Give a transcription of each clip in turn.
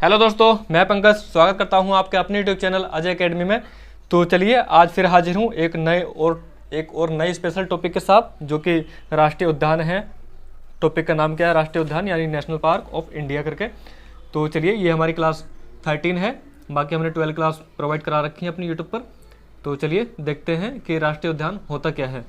Hello दोस्तों, मैं पंकज स्वागत करता हूं आपके अपने यूट्यूब चैनल अजय एकेडमी में। तो चलिए आज फिर हाजिर हूं एक और नई स्पेशल टॉपिक के साथ, जो कि राष्ट्रीय उद्यान है। टॉपिक का नाम क्या है? राष्ट्रीय उद्यान यानी नेशनल पार्क ऑफ इंडिया करके। तो चलिए, ये हमारी क्लास 13 है। बाकी हमने 12 क्लास प्रोवाइड करा रखी है अपनी यूट्यूब पर। तो चलिए देखते हैं कि राष्ट्रीय उद्यान होता क्या है।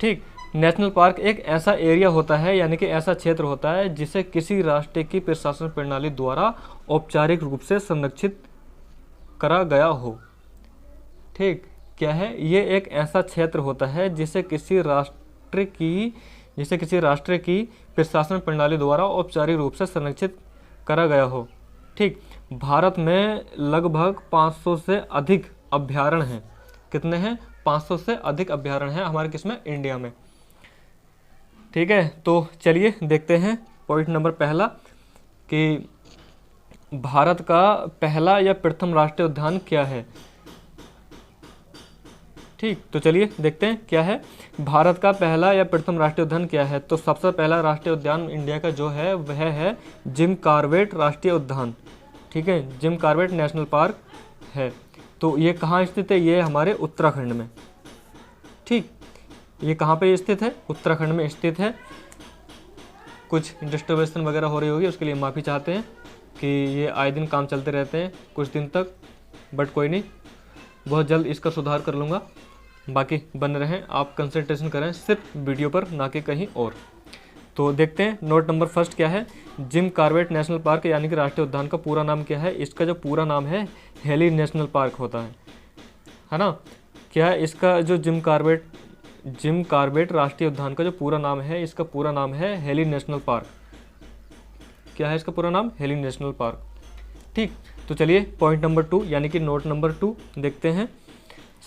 ठीक, नेशनल पार्क एक ऐसा एरिया होता है, यानी कि ऐसा क्षेत्र होता है जिसे किसी राष्ट्र की प्रशासन प्रणाली द्वारा औपचारिक रूप से संरक्षित करा गया हो। ठीक, क्या है? ये एक ऐसा क्षेत्र होता है जिसे किसी राष्ट्र की प्रशासन प्रणाली द्वारा औपचारिक रूप से संरक्षित करा गया हो। ठीक, भारत में लगभग 500 से अधिक अभ्यारण्य हैं। कितने हैं? 500 से अधिक अभ्यारण्य हैं हमारे किसमें? इंडिया में। ठीक है, तो चलिए देखते हैं पॉइंट नंबर पहला कि भारत का पहला या प्रथम राष्ट्रीय उद्यान क्या है। ठीक, तो चलिए देखते हैं क्या है भारत का पहला या प्रथम राष्ट्रीय उद्यान क्या है। तो सबसे पहला राष्ट्रीय उद्यान इंडिया का जो है वह है जिम कॉर्बेट राष्ट्रीय उद्यान। ठीक है, जिम कॉर्बेट नेशनल पार्क है। तो ये कहाँ स्थित है? ये हमारे उत्तराखंड में। ठीक, ये कहाँ पे स्थित है? उत्तराखंड में स्थित है। कुछ डिस्टर्बेंस वगैरह हो रही होगी, उसके लिए माफ़ी चाहते हैं कि ये आए दिन काम चलते रहते हैं कुछ दिन तक, बट कोई नहीं, बहुत जल्द इसका सुधार कर लूँगा। बाकी बन रहें, आप कंसंट्रेशन करें सिर्फ वीडियो पर, ना कि कहीं और। तो देखते हैं नोट नंबर फर्स्ट क्या है। जिम कॉर्बेट नेशनल पार्क यानी कि राष्ट्रीय उद्यान का पूरा नाम क्या है? इसका जो पूरा नाम है हेली नेशनल पार्क होता है ना। क्या है इसका जो जिम कॉर्बेट राष्ट्रीय उद्यान का जो पूरा नाम है, इसका पूरा नाम है हेली नेशनल पार्क। क्या है इसका पूरा नाम? Heli national park. ठीक, तो चलिए पॉइंट नंबर 2 यानी कि नोट नंबर 2 देखते हैं।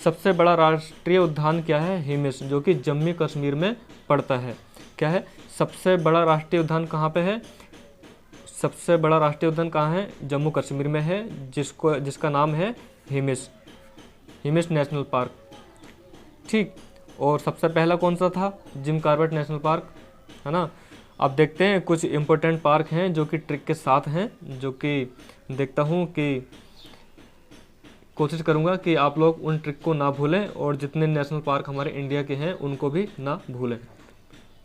सबसे बड़ा राष्ट्रीय उद्यान क्या है? हिमिस, जो कि जम्मू कश्मीर में पड़ता है। क्या है? सबसे बड़ा राष्ट्रीय उद्यान कहाँ पे है? सबसे बड़ा राष्ट्रीय उद्यान कहाँ है? जम्मू कश्मीर में है, जिसका नाम है हिमिस नेशनल पार्क। ठीक, और सबसे पहला कौन सा था? जिम कॉर्बेट नेशनल पार्क, है ना। अब देखते हैं कुछ इम्पोर्टेंट पार्क हैं जो कि ट्रिक के साथ हैं, जो कि देखता हूँ कि कोशिश करूँगा कि आप लोग उन ट्रिक को ना भूलें, और जितने नेशनल पार्क हमारे इंडिया के हैं उनको भी ना भूलें।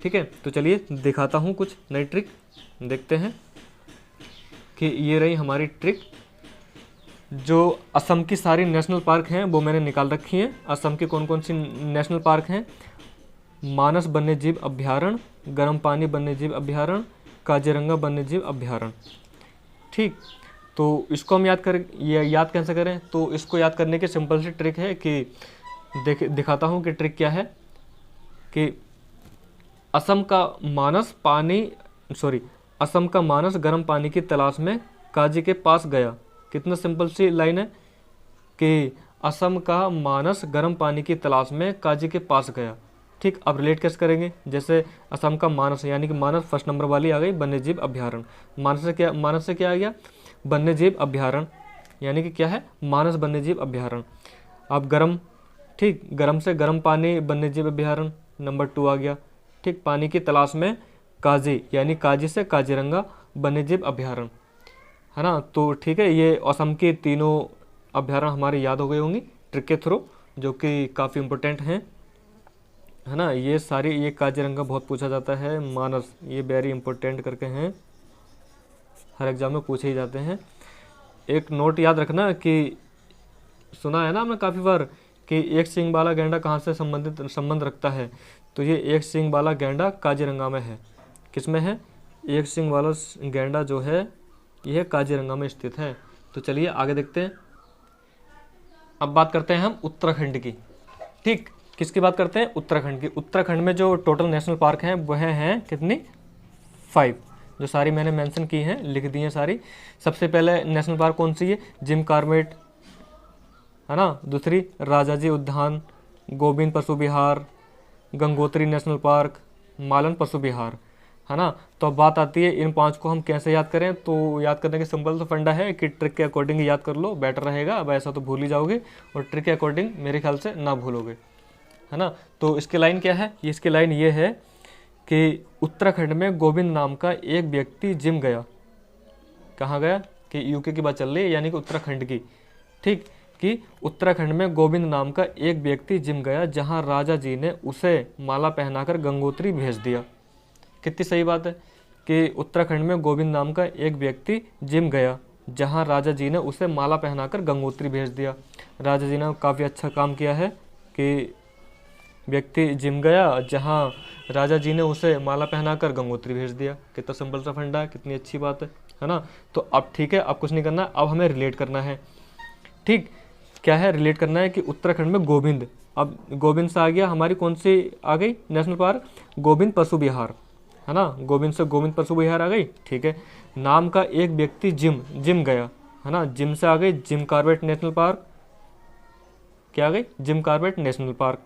ठीक है, तो चलिए दिखाता हूँ कुछ नई ट्रिक। देखते हैं कि ये रही हमारी ट्रिक। जो असम की सारी नेशनल पार्क हैं वो मैंने निकाल रखी हैं। असम की कौन कौन सी नेशनल पार्क हैं? मानस वन्यजीव अभ्यारण्य, गर्म पानी वन्यजीव अभ्यारण्य, काजीरंगा वन्यजीव अभ्यारण्य। ठीक, तो इसको हम याद कैसे करें? तो इसको याद करने की सिंपल सी ट्रिक है कि दिखाता हूँ कि ट्रिक क्या है। कि असम का मानस गर्म पानी की तलाश में काजी के पास गया। कितना सिंपल सी लाइन है कि असम का मानस गर्म पानी की तलाश में काजी के पास गया। ठीक, अब रिलेट कैसे करेंगे? जैसे असम का मानस यानी कि मानस फर्स्ट नंबर वाली आ गई, वन्यजीव अभ्यारण्य। मानस से क्या आ गया? वन्यजीव अभ्यारण्य, यानी कि क्या है? मानस वन्यजीव अभ्यारण्य। अब गर्म, ठीक, गर्म से गर्म पानी वन्यजीव अभ्यारण्य नंबर 2 आ गया। ठीक, पानी की तलाश में काजी, यानी काजी से काजीरंगा वन्यजीव अभ्यारण्य, है ना। तो ठीक है, ये असम के तीनों अभ्यारण्य हमारे याद हो गए होंगी ट्रिक के थ्रू, जो कि काफ़ी इम्पोर्टेंट हैं, है ना। ये काजीरंगा बहुत पूछा जाता है, मानस ये वेरी इंपॉर्टेंट करके हैं, हर एग्जाम में पूछे ही जाते हैं। एक नोट याद रखना कि सुना है ना हमने काफ़ी बार कि एक सींग वाला गैंडा कहाँ से संबंध रखता है। तो ये एक सींग वाला गैंडा काजीरंगा में है। किस में है? एक सींग वाला गैंडा जो है यह काजीरंगा में स्थित है। तो चलिए आगे देखते हैं। अब बात करते हैं हम उत्तराखंड की। ठीक, किसकी बात करते हैं? उत्तराखंड की। उत्तराखंड में जो टोटल नेशनल पार्क हैं वह हैं कितनी? 5, जो सारी मैंने मेंशन की हैं, लिख दी हैं सारी। सबसे पहले नेशनल पार्क कौन सी है? जिम कॉर्बेट, है ना। दूसरी राजाजी उद्यान, गोविंद पशु विहार, गंगोत्री नेशनल पार्क, मालन पशु विहार, है ना। तो अब बात आती है इन 5 को हम कैसे याद करें। तो याद करने के सिंपल सा फंडा है कि ट्रिक के अकॉर्डिंग याद कर लो, बेटर रहेगा। अब ऐसा तो भूल ही जाओगे, और ट्रिक के अकॉर्डिंग मेरे ख्याल से ना भूलोगे, है ना। तो इसकी लाइन क्या है? इसकी लाइन ये है कि उत्तराखंड में गोविंद नाम का एक व्यक्ति जिम गया। कहाँ गया? कि यूके की बात चल रही है, यानी कि उत्तराखंड की। ठीक, कि उत्तराखंड में गोविंद नाम का एक व्यक्ति जिम गया जहां राजा जी ने उसे माला पहनाकर गंगोत्री भेज दिया। कितनी सही बात है कि उत्तराखंड में गोविंद नाम का एक व्यक्ति जिम गया जहां राजा जी ने उसे माला पहनाकर गंगोत्री भेज दिया। राजा जी ने काफ़ी अच्छा काम किया है कि व्यक्ति जिम गया जहां राजा जी ने उसे माला पहनाकर गंगोत्री भेज दिया। कितना सिंपल सा फंडा है, कितनी अच्छी बात है ना। तो अब ठीक है, अब कुछ नहीं करना, अब हमें रिलेट करना है। ठीक, क्या है रिलेट करना है कि उत्तराखंड में गोविंद, अब गोविंद से आ गया हमारी कौन सी आ गई नेशनल पार्क, गोविंद पशु विहार, है ना। गोविंद से गोविंद पशु विहार आ गई। ठीक है, नाम का एक व्यक्ति जिम गया, है ना। जिम से आ गई जिम कॉर्बेट नेशनल पार्क, क्या आ गई, जिम कॉर्बेट नेशनल पार्क,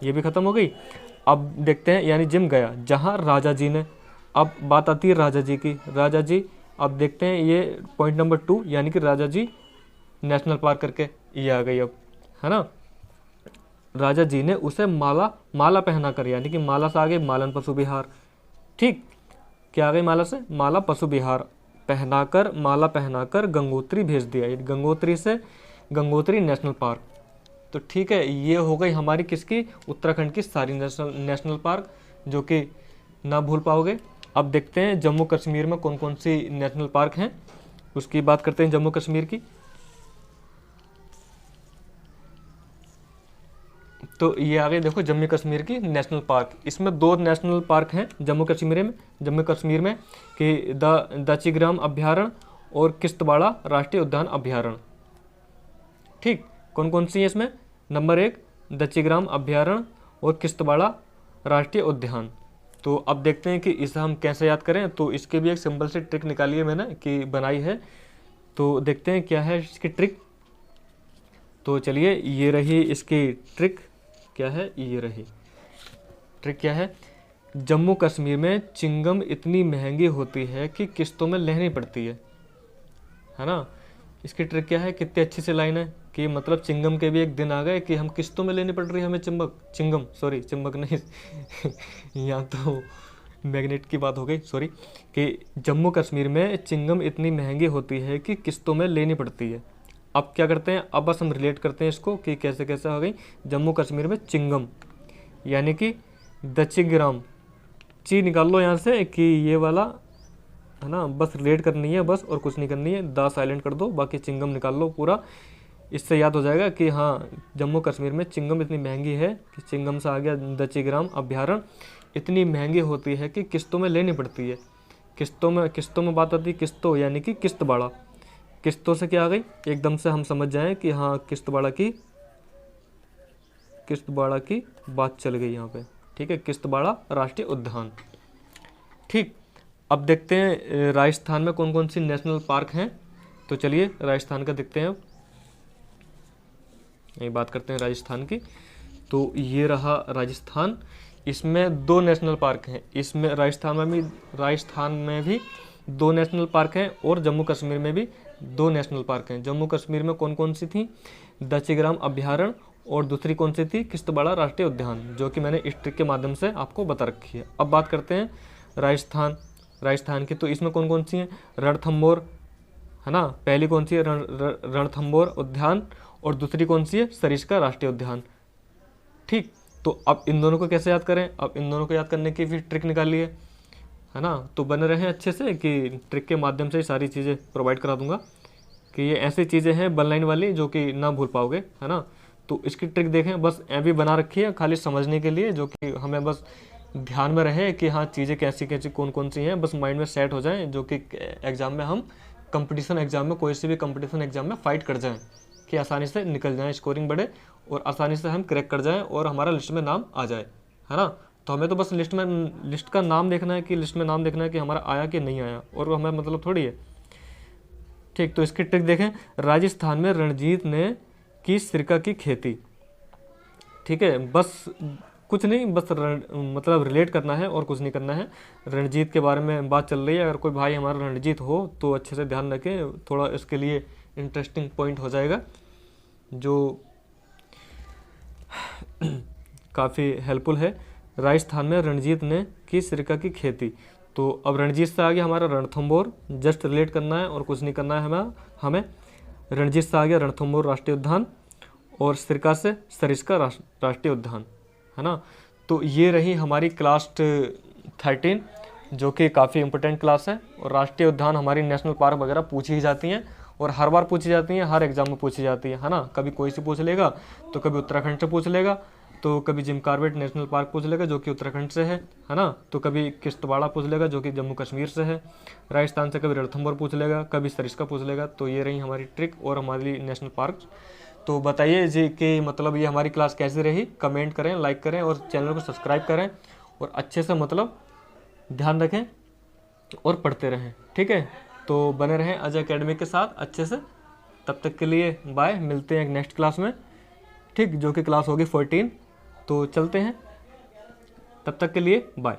ये भी खत्म हो गई। अब देखते हैं, यानी जिम गया जहां राजा जी ने, अब बात आती है राजा जी की। राजा जी, अब देखते हैं ये पॉइंट नंबर 2, यानी कि राजा जी नेशनल पार्क करके ये आ गई अब, है ना। राजा जी ने उसे माला पहनाकर, यानी कि माला से आ गई मालन पशु विहार। ठीक, क्या आ गई माला से, माला पशु विहार, पहनाकर, माला पहनाकर गंगोत्री भेज दिया, ये गंगोत्री से गंगोत्री नेशनल पार्क। तो ठीक है, ये हो गई हमारी किसकी, उत्तराखंड की सारी नेशनल पार्क, जो कि ना भूल पाओगे। अब देखते हैं जम्मू कश्मीर में कौन कौन सी नेशनल पार्क हैं, उसकी बात करते हैं जम्मू कश्मीर की। तो ये आ गई देखो जम्मू कश्मीर की नेशनल पार्क। इसमें 2 नेशनल पार्क हैं जम्मू कश्मीर में कि दाचीग्राम अभ्यारण्य और किश्तवाड़ा राष्ट्रीय उद्यान अभ्यारण्य। ठीक, कौन कौन सी है इसमें, नंबर 1 दाचीग्राम अभ्यारण्य और किश्तवाड़ा राष्ट्रीय उद्यान। तो अब देखते हैं कि इसे हम कैसे याद करें। तो इसके भी एक सिंपल सी ट्रिक निकाली है मैंने कि बनाई है, तो देखते हैं क्या है इसकी ट्रिक। तो चलिए, ये रही इसकी ट्रिक, क्या है, ये रही ट्रिक, क्या है, जम्मू कश्मीर में चिंगम इतनी महंगी होती है कि किस्तों में लेनी पड़ती है ना। इसकी ट्रिक क्या है, कितनी अच्छी सी लाइन है कि मतलब चिंगम के भी एक दिन आ गए कि हम किस्तों में लेनी पड़ रही है हमें चिंगम सॉरी चिंबक नहीं यहाँ तो मैग्नेट की बात हो गई, सॉरी, कि जम्मू कश्मीर में चिंगम इतनी महंगी होती है कि किस्तों में लेनी पड़ती है। अब क्या करते हैं, अब बस हम रिलेट करते हैं इसको कि कैसे कैसे हो गई जम्मू कश्मीर में चिंगम, यानी कि दचिग्राम, ची निकाल लो यहाँ से कि ये वाला, है ना, बस रिलेट करनी है बस, और कुछ नहीं करनी है, दा साइलेंट कर दो, बाकी चिंगम निकाल लो पूरा। इससे याद हो जाएगा कि हाँ जम्मू कश्मीर में चिंगम इतनी महंगी है कि चिंगम से आ गया दचिग्राम अभ्यारण्य, इतनी महंगी होती है कि किस्तों में लेनी पड़ती है। किस्तों में बात आती है, किस्तों यानी कि किश्तवाड़ा, किस्तों से क्या आ गई, एकदम से हम समझ जाएं कि हाँ किश्तवाड़ा की बात चल गई यहाँ पे। ठीक है, किश्तवाड़ा राष्ट्रीय उद्यान। ठीक, अब देखते हैं राजस्थान में कौन कौन सी नेशनल पार्क हैं। तो चलिए राजस्थान का देखते हैं, अब ये बात करते हैं राजस्थान की। तो ये रहा राजस्थान, इसमें 2 नेशनल पार्क हैं। इसमें राजस्थान में भी 2 नेशनल पार्क हैं और जम्मू कश्मीर में भी 2 नेशनल पार्क हैं। जम्मू कश्मीर में कौन कौन सी थी, दचिग्राम अभ्यारण्य और दूसरी कौन सी थी, किश्तवाड़ा राष्ट्रीय उद्यान, जो कि मैंने इस ट्रिक के माध्यम से आपको बता रखी है। अब बात करते हैं राजस्थान की। तो इसमें कौन कौन सी हैं, रणथंभौर, है ना, पहली कौन सी है रणथंभौर उद्यान, और दूसरी कौन सी है, सरिस्का राष्ट्रीय उद्यान। ठीक, तो अब इन दोनों को कैसे याद करें, अब इन दोनों को याद करने की भी ट्रिक निकाली है ना। तो बने रहें अच्छे से कि ट्रिक के माध्यम से सारी चीज़ें प्रोवाइड करा दूंगा, कि ये ऐसी चीज़ें हैं वन लाइन वाली जो कि ना भूल पाओगे, है ना। तो इसकी ट्रिक देखें, बस भी बना रखी है खाली समझने के लिए, जो कि हमें बस ध्यान में रहे कि हाँ चीज़ें कैसी कैसी कौन कौन सी हैं, बस माइंड में सेट हो जाएं, जो कि एग्ज़ाम में हम कंपटीशन एग्ज़ाम में, कोई से भी कंपटीशन एग्ज़ाम में फ़ाइट कर जाएँ, कि आसानी से निकल जाएँ, स्कोरिंग बढ़े और आसानी से हम क्रैक कर जाएँ और हमारा लिस्ट में नाम आ जाए, है ना। तो हमें तो बस लिस्ट का नाम देखना है, कि लिस्ट में नाम देखना है कि हमारा आया कि नहीं आया, और हमें मतलब थोड़ी है। ठीक, तो इसकी ट्रिक देखें, राजस्थान में रणजीत ने की सिरका की खेती। ठीक है, बस कुछ नहीं, बस मतलब रिलेट करना है और कुछ नहीं करना है। रणजीत के बारे में बात चल रही है, अगर कोई भाई हमारा रणजीत हो तो अच्छे से ध्यान रखें, थोड़ा इसके लिए इंटरेस्टिंग पॉइंट हो जाएगा, जो काफ़ी हेल्पफुल है। राजस्थान में रणजीत ने की सिरका की खेती। तो तो अब रणजीत से आ गया हमारा रणथंभौर, जस्ट रिलेट करना है और कुछ नहीं करना है हमें। रणजीत से आ गया रणथंभौर राष्ट्रीय उद्यान, और सिरका से सरिस्का राष्ट्रीय उद्यान, है ना। तो ये रही हमारी क्लास 13, जो कि काफ़ी इंपॉर्टेंट क्लास है। और राष्ट्रीय उद्यान हमारी नेशनल पार्क वगैरह पूछी ही जाती हैं, और हर बार पूछी जाती हैं, हर एग्जाम में पूछी जाती है ना। कभी कोई से पूछ लेगा, तो कभी उत्तराखंड से पूछ लेगा, तो कभी जिम कॉर्बेट नेशनल पार्क पूछ लेगा जो कि उत्तराखंड से है ना। तो कभी किश्तवाड़ा पूछ लेगा जो कि जम्मू कश्मीर से है। राजस्थान से कभी रणथंभौर पूछ लेगा, कभी सरिस्का पूछ लेगा। तो ये रही हमारी ट्रिक और हमारी नेशनल पार्क। तो बताइए जी कि मतलब ये हमारी क्लास कैसी रही, कमेंट करें, लाइक करें और चैनल को सब्सक्राइब करें, और अच्छे से मतलब ध्यान रखें और पढ़ते रहें, ठीक है। तो बने रहें अजय एकेडमी के साथ अच्छे से। तब तक के लिए बाय, मिलते हैं नेक्स्ट क्लास में, ठीक, जो कि क्लास होगी 14। तो चलते हैं, तब तक के लिए बाय।